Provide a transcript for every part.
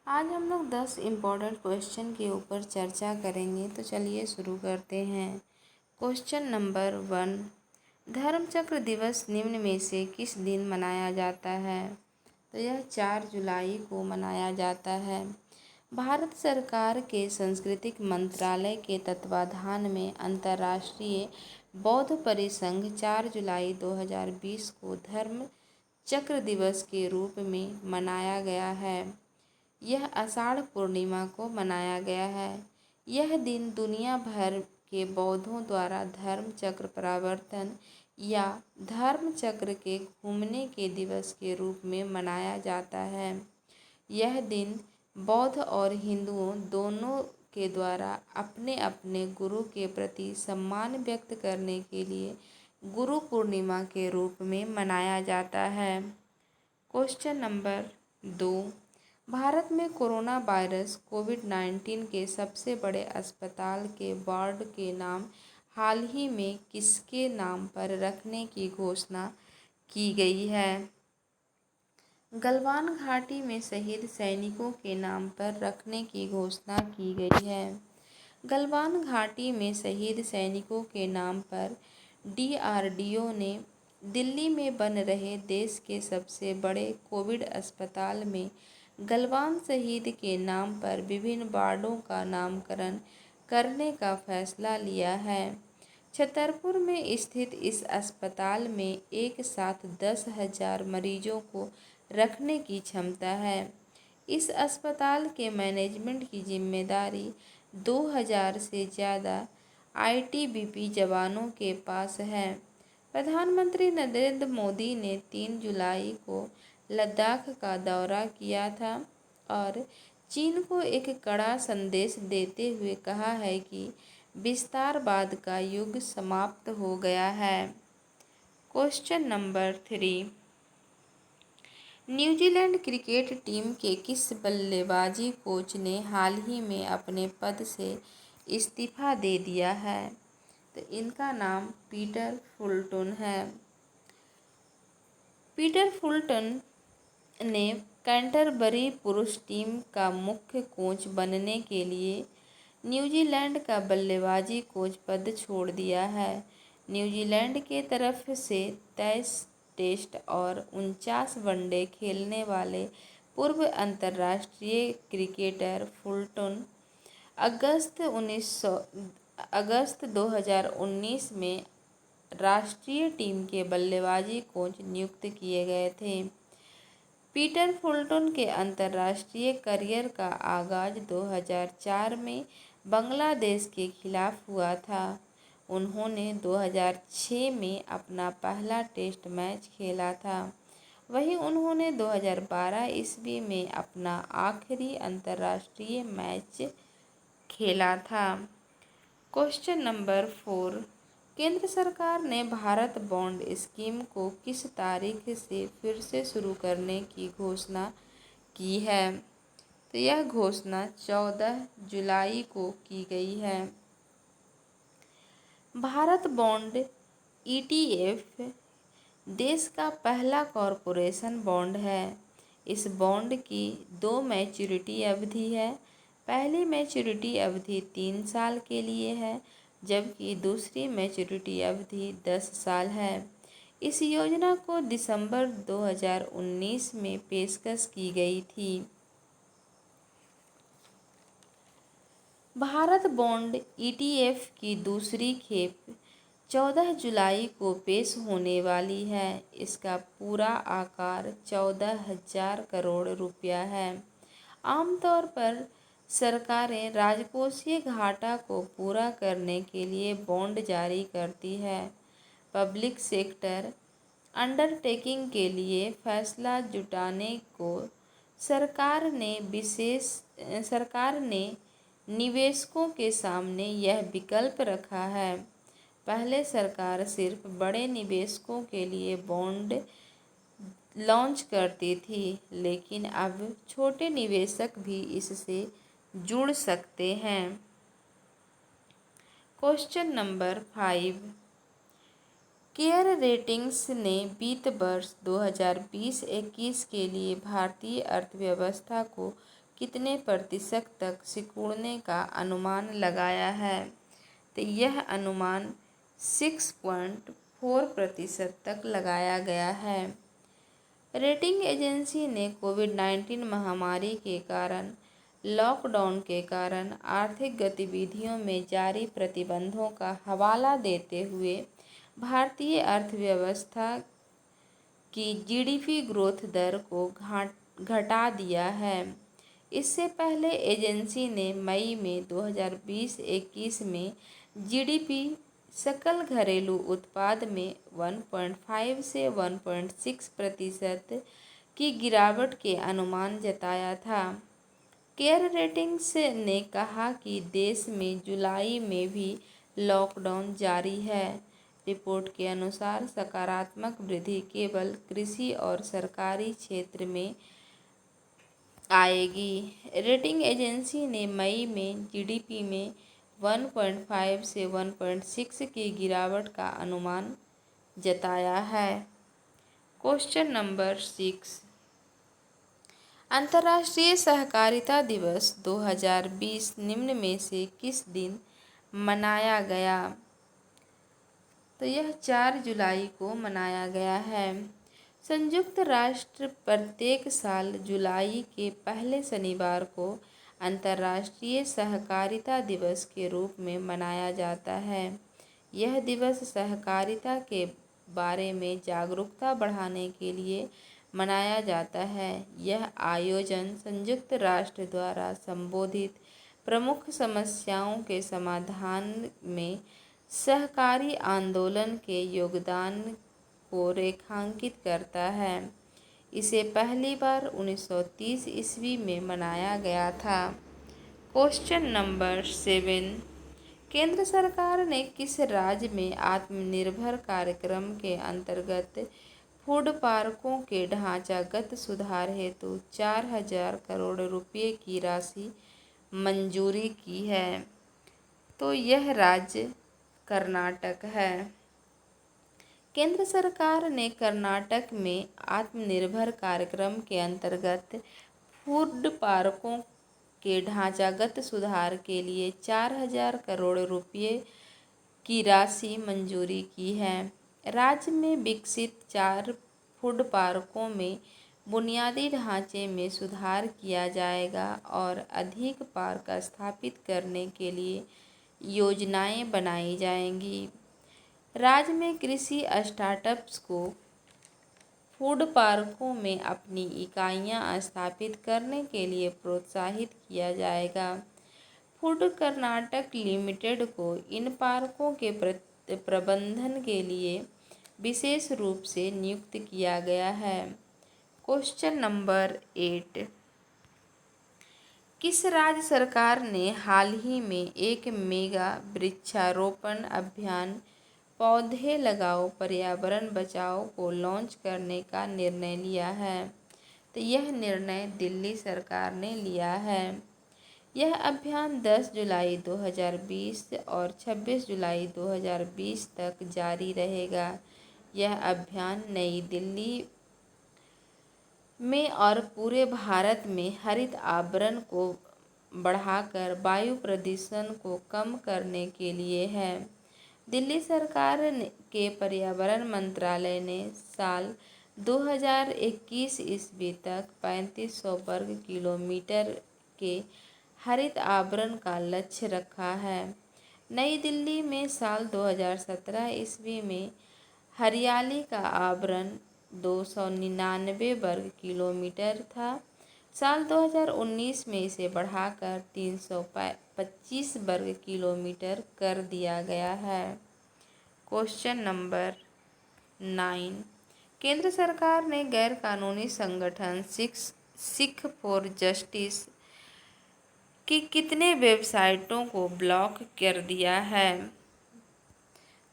आज हम लोग 10 इम्पोर्टेंट क्वेश्चन के ऊपर चर्चा करेंगे। तो चलिए शुरू करते हैं। क्वेश्चन नंबर 1, धर्मचक्र दिवस निम्न में से किस दिन मनाया जाता है? तो यह 4 जुलाई को मनाया जाता है। भारत सरकार के सांस्कृतिक मंत्रालय के तत्वाधान में अंतर्राष्ट्रीय बौद्ध परिसंघ 4 जुलाई 2020 को धर्म चक्र दिवस के रूप में मनाया गया है। यह आषाढ़ पूर्णिमा को मनाया गया है। यह दिन दुनिया भर के बौद्धों द्वारा धर्म चक्र प्रवर्तन या धर्म चक्र के घूमने के दिवस के रूप में मनाया जाता है। यह दिन बौद्ध और हिंदुओं दोनों के द्वारा अपने अपने गुरु के प्रति सम्मान व्यक्त करने के लिए गुरु पूर्णिमा के रूप में मनाया जाता है। क्वेश्चन नंबर 2, भारत में कोरोना वायरस कोविड-19 के सबसे बड़े अस्पताल के वार्ड के नाम हाल ही में किसके नाम पर रखने की घोषणा की गई है? गलवान घाटी में शहीद सैनिकों के नाम पर रखने की घोषणा की गई है। गलवान घाटी में शहीद सैनिकों के नाम पर DRDO ने दिल्ली में बन रहे देश के सबसे बड़े कोविड अस्पताल में गलवान शहीद के नाम पर विभिन्न वार्डों का नामकरण करने का फैसला लिया है। छतरपुर में स्थित इस अस्पताल में एक साथ 10,000 मरीजों को रखने की क्षमता है। इस अस्पताल के मैनेजमेंट की जिम्मेदारी 2,000 से ज़्यादा ITBP जवानों के पास है। प्रधानमंत्री नरेंद्र मोदी ने 3 जुलाई को लद्दाख का दौरा किया था और चीन को एक कड़ा संदेश देते हुए कहा है कि विस्तारवाद का युग समाप्त हो गया है। Question number 3, New Zealand cricket team के किस बल्लेबाजी कोच ने हाल ही में अपने पद से इस्तीफा दे दिया है? तो इनका नाम पीटर फुलटन है। पीटर फुलटन ने कैंटरबरी पुरुष टीम का मुख्य कोच बनने के लिए न्यूजीलैंड का बल्लेबाजी कोच पद छोड़ दिया है। न्यूजीलैंड के तरफ से 23 टेस्ट और 49 वनडे खेलने वाले पूर्व अंतर्राष्ट्रीय क्रिकेटर फुलटन अगस्त 2019 में राष्ट्रीय टीम के बल्लेबाजी कोच नियुक्त किए गए थे। पीटर फुलटन के अंतर्राष्ट्रीय करियर का आगाज 2004 में बांग्लादेश के खिलाफ हुआ था। उन्होंने 2006 में अपना पहला टेस्ट मैच खेला था। वहीं उन्होंने 2012 ईस्वी में अपना आखिरी अंतर्राष्ट्रीय मैच खेला था। क्वेश्चन नंबर 4, केंद्र सरकार ने भारत बॉन्ड स्कीम को किस तारीख से फिर से शुरू करने की घोषणा की है? तो यह घोषणा 14 जुलाई को की गई है। भारत बॉन्ड ETF देश का पहला कॉरपोरेशन बॉन्ड है। इस बॉन्ड की 2 मैच्योरिटी अवधि है। पहली मैच्योरिटी अवधि 3 साल के लिए है, जबकि दूसरी मैच्योरिटी अवधि 10 साल है। इस योजना को दिसंबर 2019 में पेशकश की गई थी। भारत बॉन्ड ETF की दूसरी खेप 14 जुलाई को पेश होने वाली है। इसका पूरा आकार 14,000 करोड़ रुपया है। आमतौर पर सरकारें राजकोषीय घाटा को पूरा करने के लिए बॉन्ड जारी करती है। पब्लिक सेक्टर अंडरटेकिंग के लिए फैसला जुटाने को सरकार ने निवेशकों के सामने यह विकल्प रखा है। पहले सरकार सिर्फ बड़े निवेशकों के लिए बॉन्ड लॉन्च करती थी, लेकिन अब छोटे निवेशक भी इससे जुड़ सकते हैं। क्वेश्चन नंबर 5, केयर रेटिंग्स ने वित्त वर्ष 2020-21 के लिए भारतीय अर्थव्यवस्था को कितने प्रतिशत तक सिकुड़ने का अनुमान लगाया है? तो यह अनुमान 6.4% तक लगाया गया है। रेटिंग एजेंसी ने कोविड-19 महामारी के कारण लॉकडाउन के कारण आर्थिक गतिविधियों में जारी प्रतिबंधों का हवाला देते हुए भारतीय अर्थव्यवस्था की जीडीपी ग्रोथ दर को घटा दिया है। इससे पहले एजेंसी ने मई में 2020-21 में जीडीपी सकल घरेलू उत्पाद में 1.5 से 1.6% की गिरावट के अनुमान जताया था। केयर रेटिंग्स ने कहा कि देश में जुलाई में भी लॉकडाउन जारी है। रिपोर्ट के अनुसार सकारात्मक वृद्धि केवल कृषि और सरकारी क्षेत्र में आएगी। रेटिंग एजेंसी ने मई में जीडीपी में 1.5 से 1.6 की गिरावट का अनुमान जताया है। क्वेश्चन नंबर 6, अंतर्राष्ट्रीय सहकारिता दिवस 2020 निम्न में से किस दिन मनाया गया? तो यह 4 जुलाई को मनाया गया है। संयुक्त राष्ट्र प्रत्येक साल जुलाई के पहले शनिवार को अंतर्राष्ट्रीय सहकारिता दिवस के रूप में मनाया जाता है। यह दिवस सहकारिता के बारे में जागरूकता बढ़ाने के लिए मनाया जाता है। यह आयोजन संयुक्त राष्ट्र द्वारा संबोधित प्रमुख समस्याओं के समाधान में सहकारी आंदोलन के योगदान को रेखांकित करता है। इसे पहली बार 1930 ईस्वी में मनाया गया था। क्वेश्चन नंबर 7, केंद्र सरकार ने किस राज्य में आत्मनिर्भर कार्यक्रम के अंतर्गत फूड पार्कों के ढांचागत सुधार हेतु 4,000 करोड़ रुपये की राशि मंजूरी की है? तो यह राज्य कर्नाटक है। केंद्र सरकार ने कर्नाटक में आत्मनिर्भर कार्यक्रम के अंतर्गत फूड पार्कों के ढांचागत सुधार के लिए 4,000 करोड़ रुपये की राशि मंजूरी की है। राज्य में विकसित 4 फूड पार्कों में बुनियादी ढांचे में सुधार किया जाएगा और अधिक पार्क स्थापित करने के लिए योजनाएं बनाई जाएंगी। राज्य में कृषि स्टार्टअप्स को फूड पार्कों में अपनी इकाइयां स्थापित करने के लिए प्रोत्साहित किया जाएगा। फूड कर्नाटक लिमिटेड को इन पार्कों के प्रबंधन के लिए विशेष रूप से नियुक्त किया गया है। क्वेश्चन नंबर 8, किस राज्य सरकार ने हाल ही में एक मेगा वृक्षारोपण अभियान पौधे लगाओ पर्यावरण बचाओ को लॉन्च करने का निर्णय लिया है? तो यह निर्णय दिल्ली सरकार ने लिया है। यह अभियान 10 जुलाई 2020 और 26 जुलाई 2020 तक जारी रहेगा। यह अभियान नई दिल्ली में और पूरे भारत में हरित आवरण को बढ़ाकर वायु प्रदूषण को कम करने के लिए है। दिल्ली सरकार के पर्यावरण मंत्रालय ने साल 2021 ईस्वी तक 3500 वर्ग किलोमीटर के हरित आवरण का लक्ष्य रखा है। नई दिल्ली में साल 2017 ईस्वी में हरियाली का आवरण 299 वर्ग किलोमीटर था। साल 2019 में इसे बढ़ाकर 325 वर्ग किलोमीटर कर दिया गया है। क्वेश्चन नंबर 9, केंद्र सरकार ने गैर कानूनी संगठन सिख फॉर जस्टिस की कितने वेबसाइटों को ब्लॉक कर दिया है?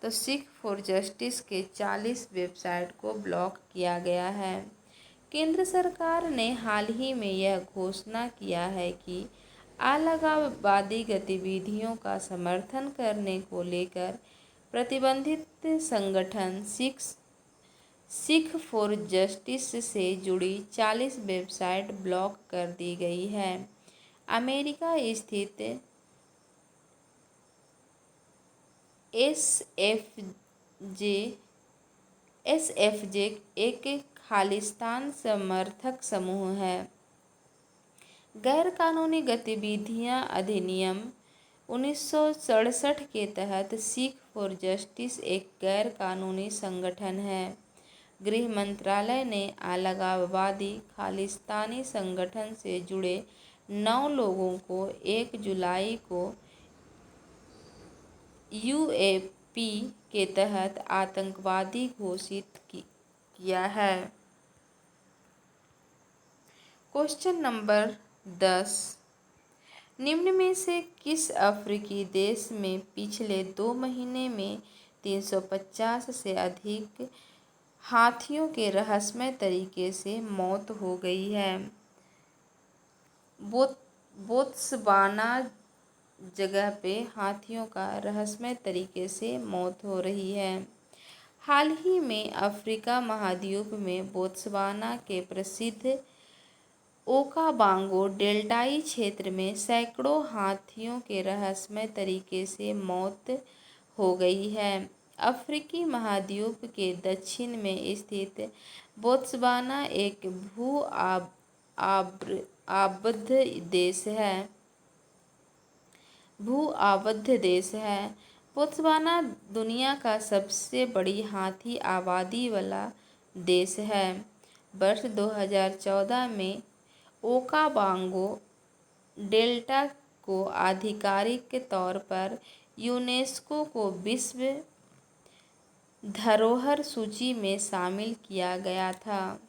तो सिख फॉर जस्टिस के 40 वेबसाइट को ब्लॉक किया गया है। केंद्र सरकार ने हाल ही में यह घोषणा किया है कि अलगाववादी गतिविधियों का समर्थन करने को लेकर प्रतिबंधित संगठन सिख फॉर जस्टिस से जुड़ी 40 वेबसाइट ब्लॉक कर दी गई है। अमेरिका स्थित एसएफजे एक खालिस्तान समर्थक समूह है। गैरकानूनी गतिविधियां अधिनियम 1967 के तहत सिख फॉर जस्टिस एक गैरकानूनी संगठन है। गृह मंत्रालय ने अलगाववादी खालिस्तानी संगठन से जुड़े 9 लोगों को 1 जुलाई को यूएपी के तहत आतंकवादी घोषित किया है। क्वेश्चन नंबर 10, निम्न में से किस अफ्रीकी देश में पिछले 2 महीने में 350 से अधिक हाथियों के रहस्यमय तरीके से मौत हो गई है? बोत्सवाना जगह पे हाथियों का रहस्यमय तरीके से मौत हो रही है। हाल ही में अफ्रीका महाद्वीप में बोत्सवाना के प्रसिद्ध ओकाबांगो डेल्टाई क्षेत्र में सैकड़ों हाथियों के रहस्यमय तरीके से मौत हो गई है। अफ्रीकी महाद्वीप के दक्षिण में स्थित बोत्सवाना एक भू-आबद्ध देश है। बोत्सवाना दुनिया का सबसे बड़ी हाथी आबादी वाला देश है। वर्ष 2014 में ओकाबांगो डेल्टा को आधिकारिक तौर पर यूनेस्को को विश्व धरोहर सूची में शामिल किया गया था।